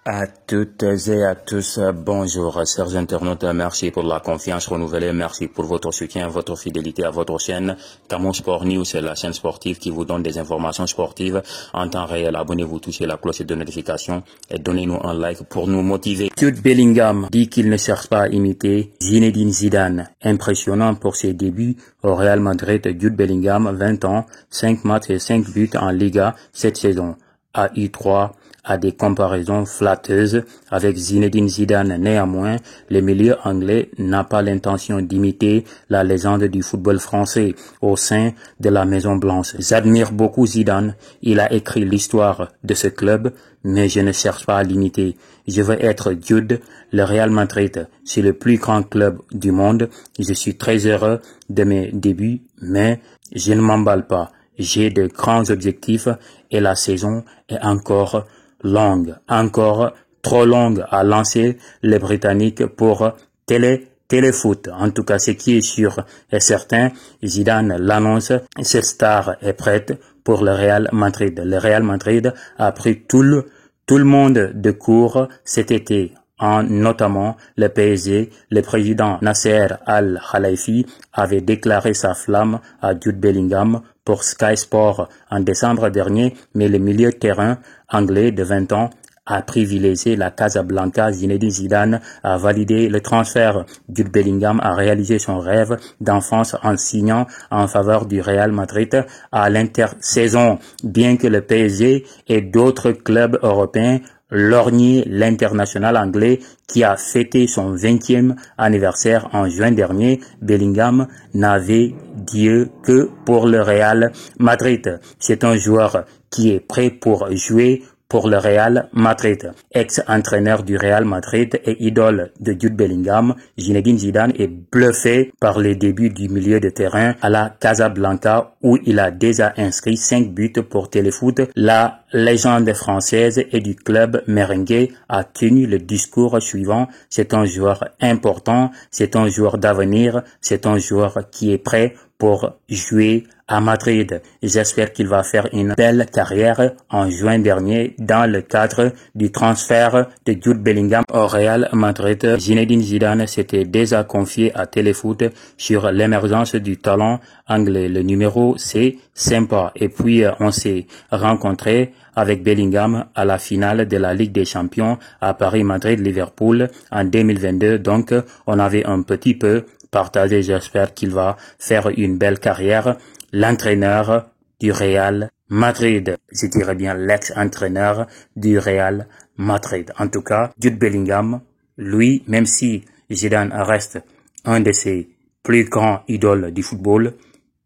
À toutes et à tous, bonjour, chers internautes, merci pour la confiance renouvelée, merci pour votre soutien, votre fidélité à votre chaîne. Camon Sport News, c'est la chaîne sportive qui vous donne des informations sportives en temps réel. Abonnez-vous, touchez la cloche de notification et donnez-nous un like pour nous motiver. Jude Bellingham dit qu'il ne cherche pas à imiter Zinedine Zidane. Impressionnant pour ses débuts au Real Madrid. Jude Bellingham, 20 ans, 5 matchs et 5 buts en Liga cette saison. A eu 3 à des comparaisons flatteuses avec Zinedine Zidane. Néanmoins, le milieu anglais n'a pas l'intention d'imiter la légende du football français au sein de la Maison Blanche. J'admire beaucoup Zidane. Il a écrit l'histoire de ce club, mais je ne cherche pas à l'imiter. Je veux être Jude. Le Real Madrid, c'est le plus grand club du monde. Je suis très heureux de mes débuts, mais je ne m'emballe pas. J'ai de grands objectifs et la saison est encore longue, encore trop longue à lancer les Britanniques pour téléfoot. En tout cas, ce qui est sûr et certain, Zidane l'annonce, cette star est prête pour le Real Madrid. Le Real Madrid a pris tout le monde de court cet été. Notamment le PSG, le président Nasser Al-Khelaifi avait déclaré sa flamme à Jude Bellingham pour Sky Sport en décembre dernier, mais le milieu de terrain anglais de 20 ans a privilégié la Casablanca. Zinedine Zidane a validé le transfert. Jude Bellingham a réalisé son rêve d'enfance en signant en faveur du Real Madrid à l'intersaison, bien que le PSG et d'autres clubs européens lorgner l'international anglais qui a fêté son 20e anniversaire en juin dernier. Bellingham n'avait Dieu que pour le Real Madrid. C'est un joueur qui est prêt pour jouer pour le Real Madrid. Ex-entraîneur du Real Madrid et idole de Jude Bellingham, Zinedine Zidane est bluffé par les débuts du milieu de terrain à la Casablanca où il a déjà inscrit 5 buts pour Téléfoot. La légende française et du club merengue a tenu le discours suivant: c'est un joueur important, c'est un joueur d'avenir, c'est un joueur qui est prêt pour jouer à Madrid. J'espère qu'il va faire une belle carrière. En juin dernier, dans le cadre du transfert de Jude Bellingham au Real Madrid, Zinedine Zidane s'était déjà confié à Téléfoot sur l'émergence du talent anglais. Le numéro, c'est sympa. Et puis, on s'est rencontrés avec Bellingham à la finale de la Ligue des Champions à Paris-Madrid-Liverpool en 2022. Donc, on avait un petit peu partagé. J'espère qu'il va faire une belle carrière. L'entraîneur du Real Madrid, je dirais bien l'ex-entraîneur du Real Madrid. En tout cas, Jude Bellingham, lui, même si Zidane reste un de ses plus grands idoles du football,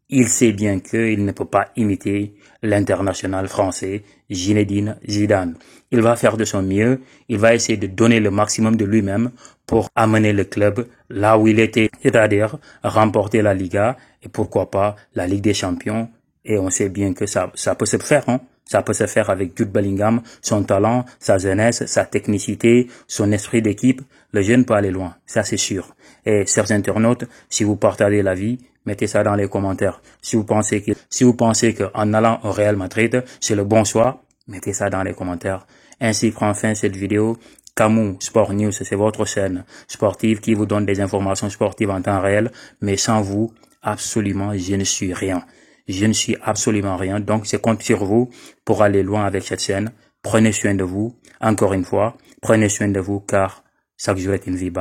il sait bien qu'il ne peut pas imiter l'international français Zinedine Zidane. Il va faire de son mieux, il va essayer de donner le maximum de lui-même pour amener le club là où il était, c'est-à-dire remporter la Liga et pourquoi pas la Ligue des Champions. Et on sait bien que ça peut se faire, hein. Ça peut se faire avec Jude Bellingham, son talent, sa jeunesse, sa technicité, son esprit d'équipe. Le jeune peut aller loin, ça c'est sûr. Et chers internautes, si vous partagez la vie, mettez ça dans les commentaires. Si vous pensez que en allant au Real Madrid, c'est le bon choix, mettez ça dans les commentaires. Ainsi prend fin cette vidéo. Camon Sport News, c'est votre chaîne sportive qui vous donne des informations sportives en temps réel. Mais sans vous, absolument, je ne suis rien. Je ne suis absolument rien. Donc, je compte sur vous pour aller loin avec cette chaîne. Prenez soin de vous. Encore une fois, prenez soin de vous car chaque jour est une vie.